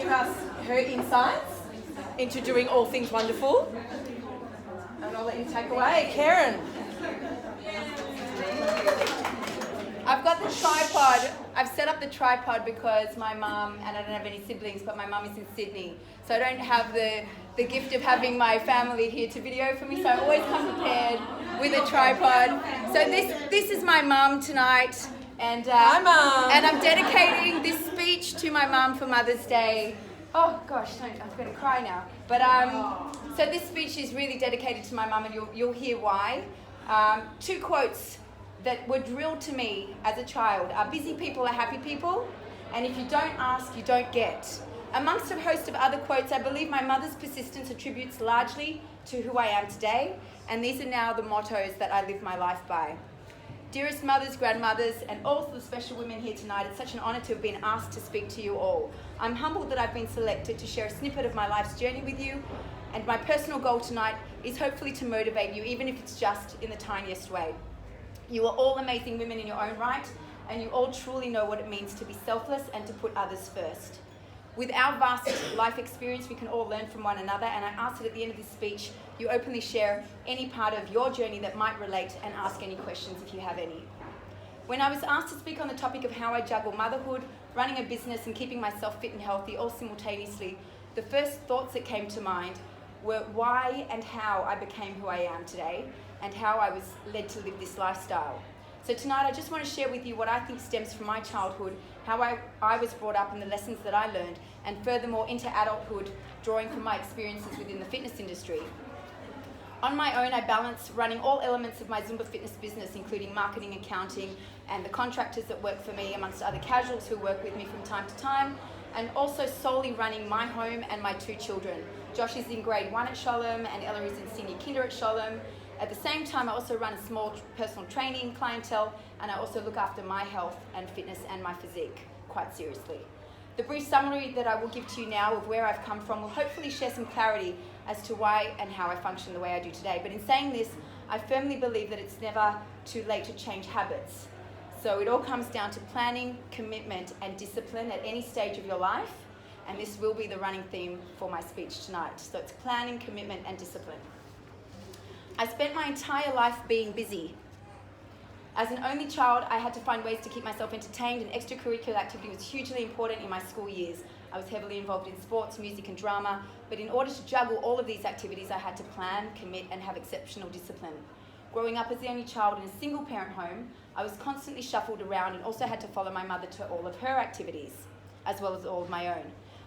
give us her insights into doing all things wonderful. And I'll let you take away. Karen. I've got the tripod. I've set up the tripod because my mum, and I don't have any siblings, but my mum is in Sydney. So I don't have the gift of having my family here to video for me. So I always come prepared with a tripod. So this is my mum tonight. And, Hi, Mum. And I'm dedicating this speech to my mum for Mother's Day. Oh gosh, I'm going to cry now. But so this speech is really dedicated to my mum, and you'll hear why. 2 quotes that were drilled to me as a child are: busy people are happy people, and if you don't ask, you don't get. Amongst a host of other quotes, I believe my mother's persistence attributes largely to who I am today, and these are now the mottos that I live my life by. Dearest mothers, grandmothers, and all the special women here tonight, it's such an honour to have been asked to speak to you all. I'm humbled that I've been selected to share a snippet of my life's journey with you, and my personal goal tonight is hopefully to motivate you, even if it's just in the tiniest way. You are all amazing women in your own right, and you all truly know what it means to be selfless and to put others first. With our vast life experience, we can all learn from one another, and I ask that at the end of this speech, you openly share any part of your journey that might relate and ask any questions if you have any. When I was asked to speak on the topic of how I juggle motherhood, running a business, and keeping myself fit and healthy all simultaneously, the first thoughts that came to mind were why and how I became who I am today, and how I was led to live this lifestyle. So tonight I just want to share with you what I think stems from my childhood, how I was brought up and the lessons that I learned, and furthermore into adulthood, drawing from my experiences within the fitness industry. On my own, I balance running all elements of my Zumba fitness business, including marketing, accounting, and the contractors that work for me, amongst other casuals who work with me from time to time, and also solely running my home and my 2 children. Josh is in grade 1 at Sholem, and Ella is in senior kinder at Sholem. At the same time, I also run a small personal training clientele, and I also look after my health and fitness and my physique quite seriously. The brief summary that I will give to you now of where I've come from will hopefully share some clarity as to why and how I function the way I do today. But in saying this, I firmly believe that it's never too late to change habits. So it all comes down to planning, commitment, and discipline at any stage of your life, and this will be the running theme for my speech tonight. So it's planning, commitment, and discipline. I spent my entire life being busy. As an only child, I had to find ways to keep myself entertained, and extracurricular activity was hugely important in my school years. I was heavily involved in sports, music, and drama, but in order to juggle all of these activities, I had to plan, commit, and have exceptional discipline. Growing up as the only child in a single-parent home, I was constantly shuffled around and also had to follow my mother to all of her activities, as well as all of my own.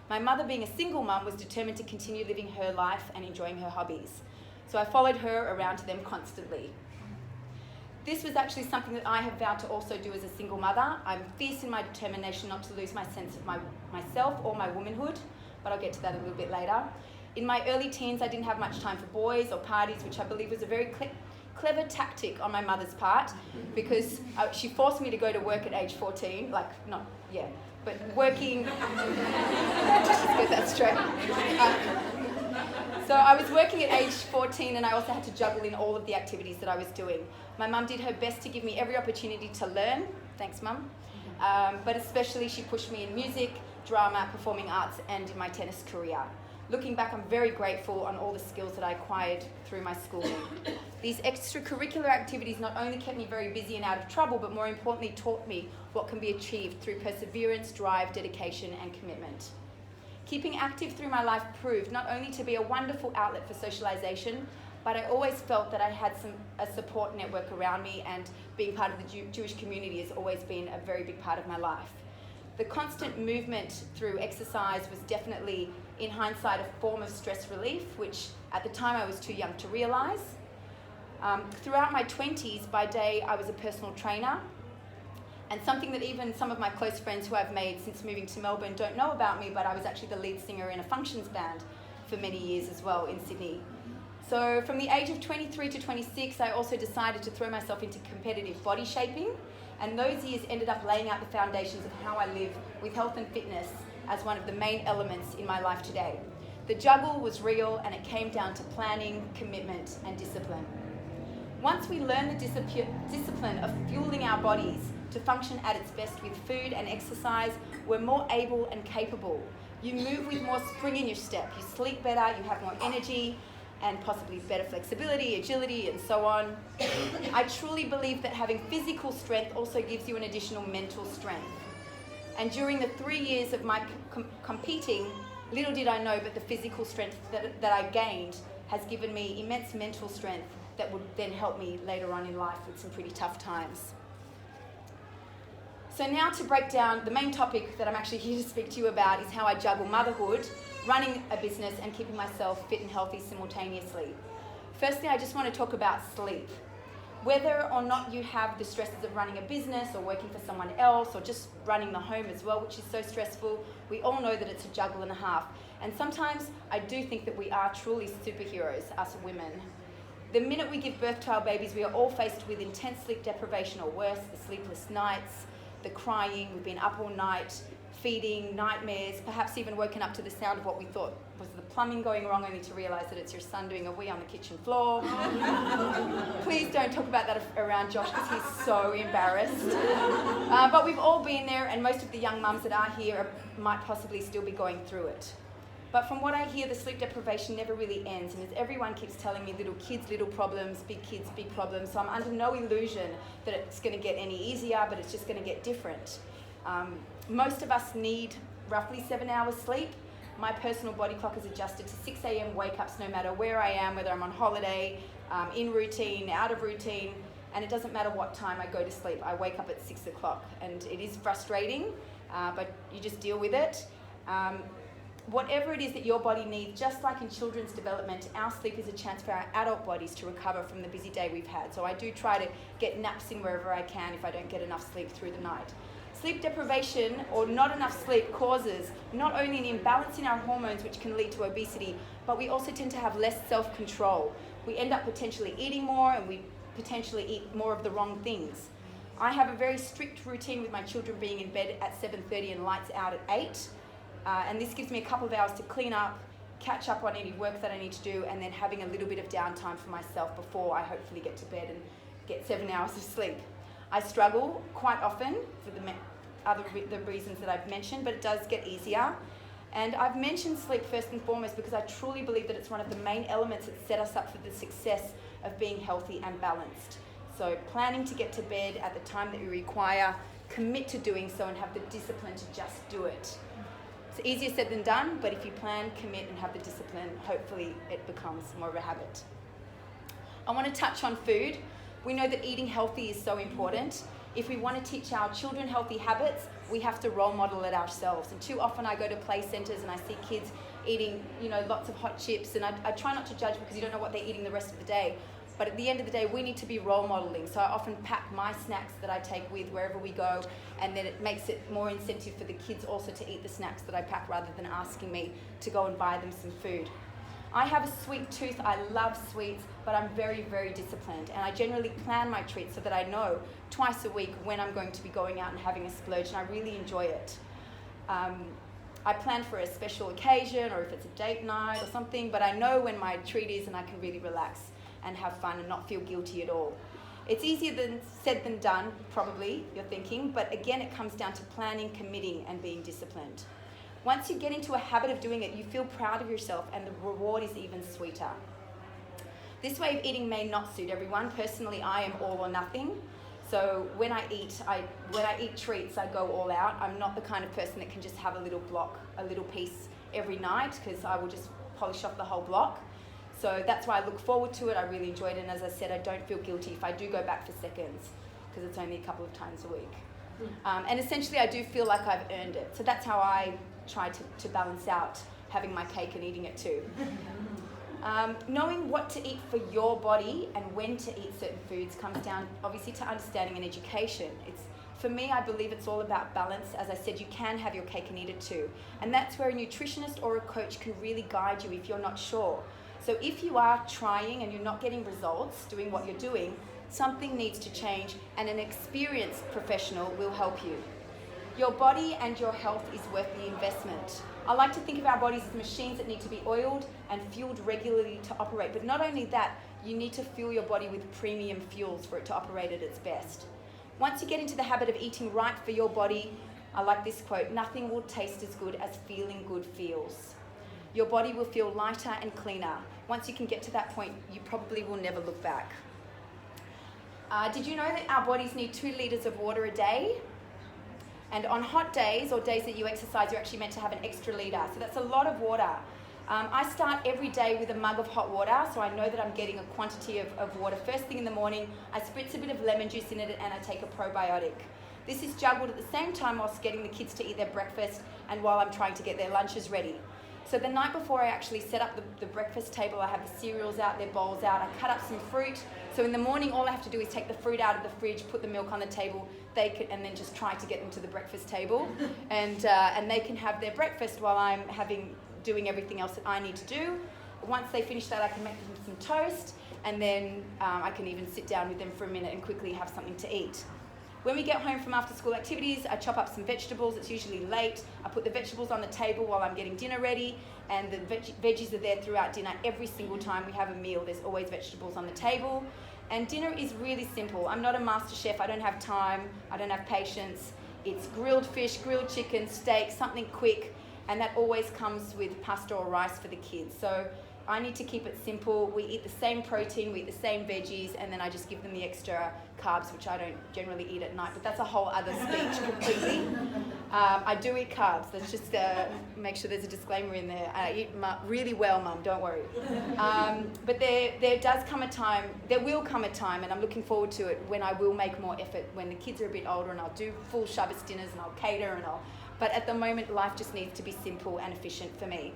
My mother, being a single mum, was determined to continue living her life and enjoying her hobbies. So I followed her around to them constantly. This was actually something that I have vowed to also do as a single mother. I'm fierce in my determination not to lose my sense of myself or my womanhood, but I'll get to that a little bit later. In my early teens, I didn't have much time for boys or parties, which I believe was a very clever tactic on my mother's part, because she forced me to go to work at age 14, but working, just get that straight. So I was working at age 14, and I also had to juggle in all of the activities that I was doing. My mum did her best to give me every opportunity to learn. Thanks, Mum. But especially she pushed me in music, drama, performing arts, and in my tennis career. Looking back, I'm very grateful on all the skills that I acquired through my schooling. These extracurricular activities not only kept me very busy and out of trouble, but more importantly taught me what can be achieved through perseverance, drive, dedication, and commitment. Keeping active through my life proved not only to be a wonderful outlet for socialization, but I always felt that I had a support network around me, and being part of the Jewish community has always been a very big part of my life. The constant movement through exercise was definitely, in hindsight, a form of stress relief, which at the time I was too young to realize. Throughout my 20s, by day, I was a personal trainer. And something that even some of my close friends who I've made since moving to Melbourne don't know about me, but I was actually the lead singer in a functions band for many years as well in Sydney. So from the age of 23 to 26, I also decided to throw myself into competitive body shaping. And those years ended up laying out the foundations of how I live with health and fitness as one of the main elements in my life today. The juggle was real, and it came down to planning, commitment, and discipline. Once we learn the discipline of fueling our bodies to function at its best with food and exercise, we're more able and capable You move with more spring in your step. You sleep better, you have more energy, and possibly better flexibility, agility, and so on. I truly believe that having physical strength also gives you an additional mental strength. And during the 3 years of my competing, little did I know, but the physical strength that I gained has given me immense mental strength that would then help me later on in life with some pretty tough times. So now to break down the main topic that I'm actually here to speak to you about is how I juggle motherhood, running a business, and keeping myself fit and healthy simultaneously. Firstly, I just want to talk about sleep. Whether or not you have the stresses of running a business or working for someone else or just running the home as well, which is so stressful, we all know that it's a juggle and a half. And sometimes I do think that we are truly superheroes, us women. The minute we give birth to our babies, we are all faced with intense sleep deprivation or worse, the sleepless nights, the crying, we've been up all night, feeding, nightmares, perhaps even woken up to the sound of what we thought was the plumbing going wrong, only to realise that it's your son doing a wee on the kitchen floor. Please don't talk about that around Josh because he's so embarrassed. But we've all been there, and most of the young mums that are here might possibly still be going through it. But from what I hear, the sleep deprivation never really ends, and as everyone keeps telling me, little kids, little problems, big kids, big problems, so I'm under no illusion that it's going to get any easier, but it's just going to get different. Most of us need roughly 7 hours sleep. My personal body clock is adjusted to 6 a.m. wake-ups no matter where I am, whether I'm on holiday, in routine, out of routine, and it doesn't matter what time I go to sleep. I wake up at 6 o'clock, and it is frustrating, but you just deal with it. Whatever it is that your body needs, just like in children's development, our sleep is a chance for our adult bodies to recover from the busy day we've had. So I do try to get naps in wherever I can if I don't get enough sleep through the night. Sleep deprivation or not enough sleep causes not only an imbalance in our hormones, which can lead to obesity, but we also tend to have less self-control. We end up potentially eating more, and we potentially eat more of the wrong things. I have a very strict routine with my children being in bed at 7:30 and lights out at 8. And this gives me a couple of hours to clean up, catch up on any work that I need to do, and then having a little bit of downtime for myself before I hopefully get to bed and get 7 hours of sleep. I struggle quite often for the reasons that I've mentioned, but it does get easier. And I've mentioned sleep first and foremost because I truly believe that it's one of the main elements that set us up for the success of being healthy and balanced. So planning to get to bed at the time that you require, commit to doing so, and have the discipline to just do it. It's easier said than done, but if you plan, commit, and have the discipline, hopefully it becomes more of a habit. I want to touch on food. We know that eating healthy is so important. If we want to teach our children healthy habits, we have to role model it ourselves. And too often I go to play centres and I see kids eating, lots of hot chips, and I try not to judge because you don't know what they're eating the rest of the day. But at the end of the day, we need to be role modeling. So I often pack my snacks that I take with wherever we go, and then it makes it more incentive for the kids also to eat the snacks that I pack rather than asking me to go and buy them some food. I have a sweet tooth. I love sweets, but I'm very, very disciplined. And I generally plan my treats so that I know twice a week when I'm going to be going out and having a splurge, and I really enjoy it. I plan for a special occasion or if it's a date night or something, but I know when my treat is and I can really relax and have fun and not feel guilty at all. It's easier said than done, probably, you're thinking, but again, it comes down to planning, committing, and being disciplined. Once you get into a habit of doing it, you feel proud of yourself, and the reward is even sweeter. This way of eating may not suit everyone. Personally, I am all or nothing. So when I eat treats, I go all out. I'm not the kind of person that can just have a little block, a little piece every night, because I will just polish off the whole block. So that's why I look forward to it. I really enjoy it. And as I said, I don't feel guilty if I do go back for seconds, because it's only a couple of times a week. And essentially, I do feel like I've earned it. So that's how I try to balance out having my cake and eating it too. Knowing what to eat for your body and when to eat certain foods comes down, obviously, to understanding and education. For me, I believe it's all about balance. As I said, you can have your cake and eat it too. And that's where a nutritionist or a coach can really guide you if you're not sure. So if you are trying and you're not getting results doing what you're doing, something needs to change, and an experienced professional will help you. Your body and your health is worth the investment. I like to think of our bodies as machines that need to be oiled and fueled regularly to operate. But not only that, you need to fuel your body with premium fuels for it to operate at its best. Once you get into the habit of eating right for your body, I like this quote: "Nothing will taste as good as feeling good feels." Your body will feel lighter and cleaner. Once you can get to that point, you probably will never look back. Did you know that our bodies need 2 litres of water a day? And on hot days or days that you exercise, you're actually meant to have an extra litre. So that's a lot of water. I start every day with a mug of hot water, so I know that I'm getting a quantity of water first thing in the morning. I spritz a bit of lemon juice in it and I take a probiotic. This is juggled at the same time whilst getting the kids to eat their breakfast and while I'm trying to get their lunches ready. So the night before I actually set up the breakfast table, I have the cereals out, their bowls out, I cut up some fruit. So in the morning, all I have to do is take the fruit out of the fridge, put the milk on the table, and then just try to get them to the breakfast table. And they can have their breakfast while I'm doing everything else that I need to do. Once they finish that, I can make them some toast, and then I can even sit down with them for a minute and quickly have something to eat. When we get home from after school activities, I chop up some vegetables. It's usually late. I put the vegetables on the table while I'm getting dinner ready, and the veggies are there throughout dinner. Every single time we have a meal, there's always vegetables on the table. And dinner is really simple. I'm not a master chef. I don't have time. I don't have patience. It's grilled fish, grilled chicken, steak, something quick, and that always comes with pasta or rice for the kids. So I need to keep it simple. We eat the same protein, we eat the same veggies, and then I just give them the extra carbs, which I don't generally eat at night, but that's a whole other speech completely. I do eat carbs. Let's just make sure there's a disclaimer in there. I eat really well, Mum, don't worry. But there will come a time, and I'm looking forward to it, when I will make more effort, when the kids are a bit older, and I'll do full Shabbos dinners, and I'll cater, but at the moment, life just needs to be simple and efficient for me.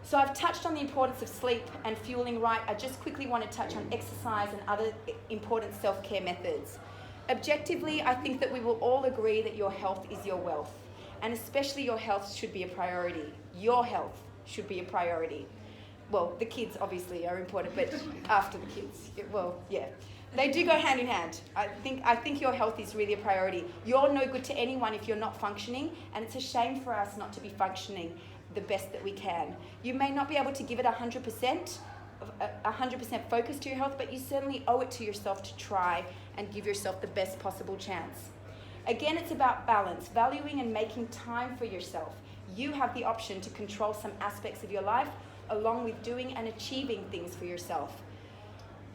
So I've touched on the importance of sleep and fueling right. I just quickly want to touch on exercise and other important self-care methods. Objectively, I think that we will all agree that your health is your wealth, and especially your health should be a priority. Your health should be a priority. Well, the kids obviously are important, but after the kids, they do go hand in hand. I think your health is really a priority. You're no good to anyone if you're not functioning, and it's a shame for us not to be functioning the best that we can. You may not be able to give it 100% focus to your health, but you certainly owe it to yourself to try and give yourself the best possible chance. Again, it's about balance, valuing and making time for yourself. You have the option to control some aspects of your life, along with doing and achieving things for yourself.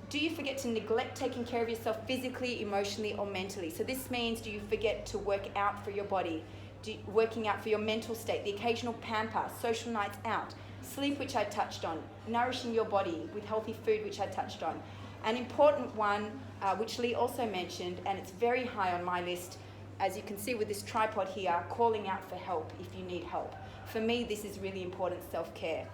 Do you forget to neglect taking care of yourself physically, emotionally, or mentally? So this means, do you forget to work out for your body? Working out for your mental state, the occasional pamper, social nights out, sleep, which I touched on, nourishing your body with healthy food, which I touched on. An important one, which Lee also mentioned, and it's very high on my list, as you can see with this tripod here, calling out for help if you need help. For me, this is really important self-care.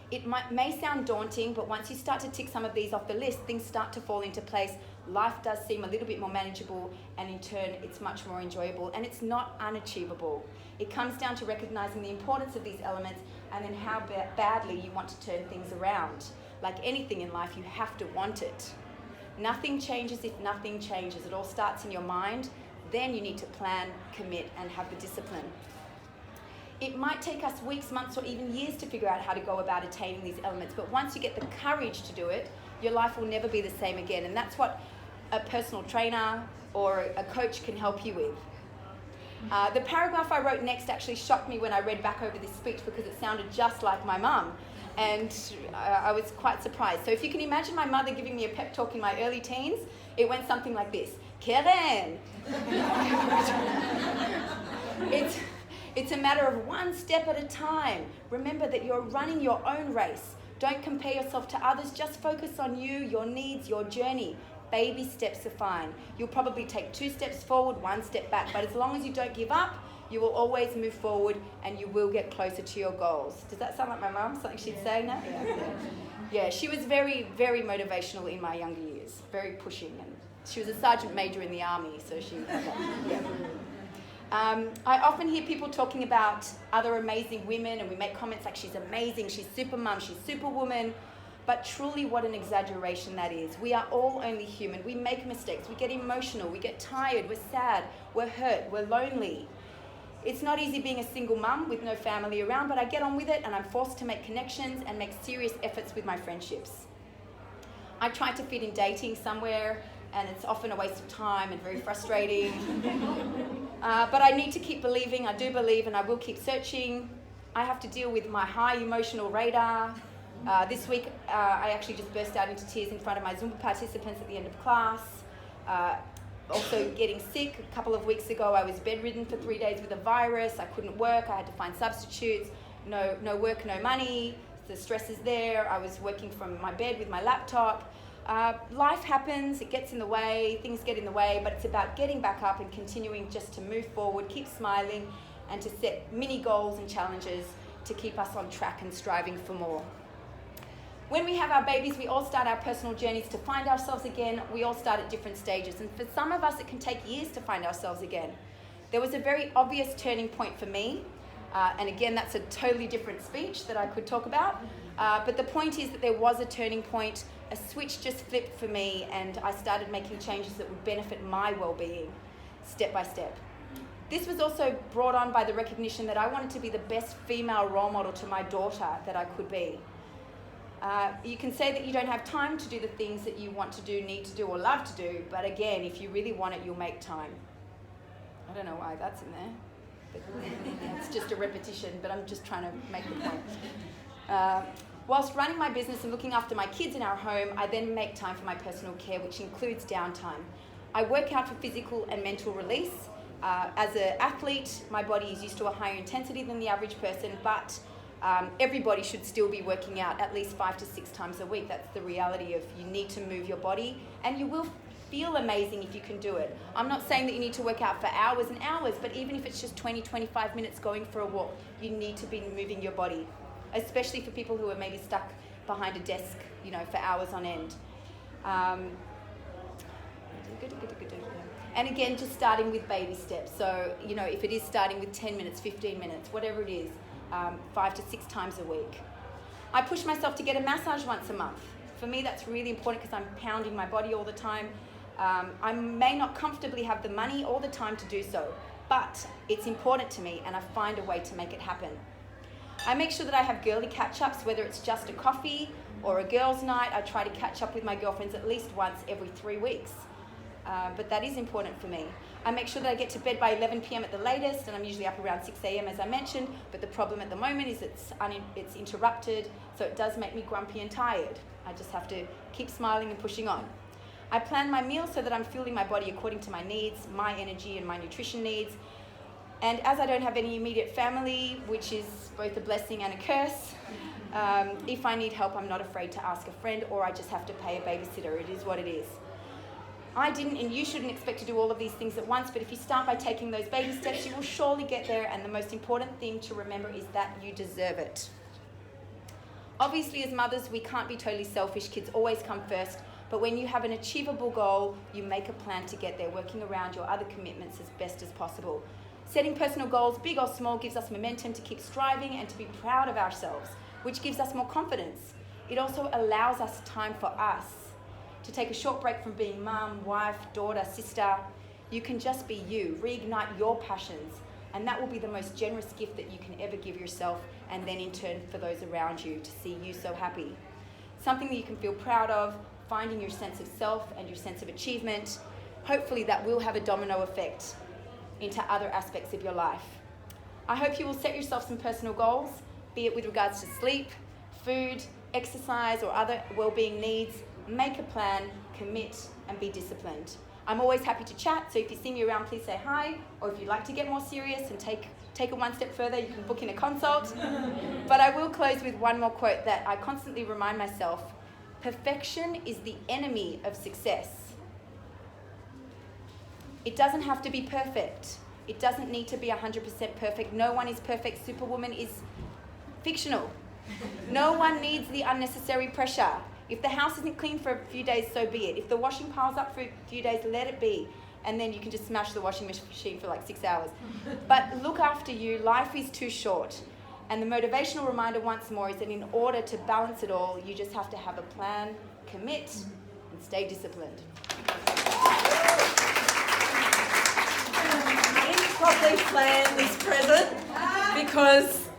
It may sound daunting, but once you start to tick some of these off the list, things start to fall into place. Life does seem a little bit more manageable, and in turn, it's much more enjoyable, and it's not unachievable. It comes down to recognizing the importance of these elements and then how badly you want to turn things around. Like anything in life, you have to want it. Nothing changes if nothing changes. It all starts in your mind. Then you need to plan, commit, and have the discipline. It might take us weeks, months, or even years to figure out how to go about attaining these elements, but once you get the courage to do it, your life will never be the same again, and that's what a personal trainer or a coach can help you with. The paragraph I wrote next actually shocked me when I read back over this speech, because it sounded just like my mum, and I was quite surprised. So if you can imagine my mother giving me a pep talk in my early teens, it went something like this: Keren! It's a matter of one step at a time. Remember that you're running your own race. Don't compare yourself to others. Just focus on you, your needs, your journey. Baby steps are fine. You'll probably take 2 steps forward, 1 step back. But as long as you don't give up, you will always move forward, and you will get closer to your goals. Does that sound like my mum? Something she'd say now? Yeah, she was very, very motivational in my younger years. Very pushing. And she was a sergeant major in the army, so she... Yeah. I often hear people talking about other amazing women, and we make comments like, she's amazing, she's super mum, she's superwoman, but truly what an exaggeration that is. We are all only human. We make mistakes, we get emotional, we get tired, we're sad, we're hurt, we're lonely. It's not easy being a single mum with no family around, but I get on with it, and I'm forced to make connections and make serious efforts with my friendships. I try to fit in dating somewhere, and it's often a waste of time and very frustrating. But I need to keep believing. I do believe, and I will keep searching. I have to deal with my high emotional radar. This week, I actually just burst out into tears in front of my Zumba participants at the end of class. Also getting sick. A couple of weeks ago, I was bedridden for 3 days with a virus. I couldn't work. I had to find substitutes. No work, no money. The stress is there. I was working from my bed with my laptop. Life happens, it gets in the way, things get in the way, but it's about getting back up and continuing just to move forward, keep smiling, and to set mini goals and challenges to keep us on track and striving for more. When we have our babies, we all start our personal journeys to find ourselves again. We all start at different stages, and for some of us, it can take years to find ourselves again. There was a very obvious turning point for me, and again, that's a totally different speech that I could talk about, but the point is that there was a turning point. A switch just flipped for me, and I started making changes that would benefit my well-being, step by step. This was also brought on by the recognition that I wanted to be the best female role model to my daughter that I could be. You can say that you don't have time to do the things that you want to do, need to do, or love to do, but again, if you really want it, you'll make time. I don't know why that's in there, but it's just a repetition, but I'm just trying to make the point. Whilst running my business and looking after my kids in our home, I then make time for my personal care, which includes downtime. I work out for physical and mental release. As an athlete, my body is used to a higher intensity than the average person, but everybody should still be working out at least 5 to 6 times a week. That's the reality of you need to move your body, and you will feel amazing if you can do it. I'm not saying that you need to work out for hours and hours, but even if it's just 20, 25 minutes going for a walk, you need to be moving your body, especially for people who are maybe stuck behind a desk, for hours on end. And again, just starting with baby steps. So, if it is starting with 10 minutes, 15 minutes, whatever it is, 5 to 6 times a week. I push myself to get a massage once a month. For me, that's really important because I'm pounding my body all the time. I may not comfortably have the money or the time to do so, but it's important to me, and I find a way to make it happen. I make sure that I have girly catch-ups, whether it's just a coffee or a girls' night. I try to catch up with my girlfriends at least once every 3 weeks. But that is important for me. I make sure that I get to bed by 11 p.m. at the latest, and I'm usually up around 6 a.m. as I mentioned, but the problem at the moment is it's interrupted, so it does make me grumpy and tired. I just have to keep smiling and pushing on. I plan my meals so that I'm fueling my body according to my needs, my energy and my nutrition needs. And as I don't have any immediate family, which is both a blessing and a curse, if I need help, I'm not afraid to ask a friend, or I just have to pay a babysitter. It is what it is. I didn't, and you shouldn't expect to do all of these things at once, but if you start by taking those baby steps, you will surely get there, and the most important thing to remember is that you deserve it. Obviously, as mothers, we can't be totally selfish. Kids always come first, but when you have an achievable goal, you make a plan to get there, working around your other commitments as best as possible. Setting personal goals, big or small, gives us momentum to keep striving and to be proud of ourselves, which gives us more confidence. It also allows us time for us, to take a short break from being mum, wife, daughter, sister. You can just be you, reignite your passions, and that will be the most generous gift that you can ever give yourself, and then in turn for those around you, to see you so happy. Something that you can feel proud of, finding your sense of self and your sense of achievement. Hopefully that will have a domino effect into other aspects of your life. I hope you will set yourself some personal goals, be it with regards to sleep, food, exercise, or other well-being needs. Make a plan, commit, and be disciplined. I'm always happy to chat, so if you see me around, please say hi, or if you'd like to get more serious and take it one step further, you can book in a consult. But I will close with one more quote that I constantly remind myself: perfection is the enemy of success. It doesn't have to be perfect. It doesn't need to be 100% perfect. No one is perfect. Superwoman is fictional. No one needs the unnecessary pressure. If the house isn't clean for a few days, so be it. If the washing piles up for a few days, let it be. And then you can just smash the washing machine for like 6 hours. But look after you. Life is too short. And the motivational reminder once more is that in order to balance it all, you just have to have a plan, commit, and stay disciplined. I didn't properly plan this present because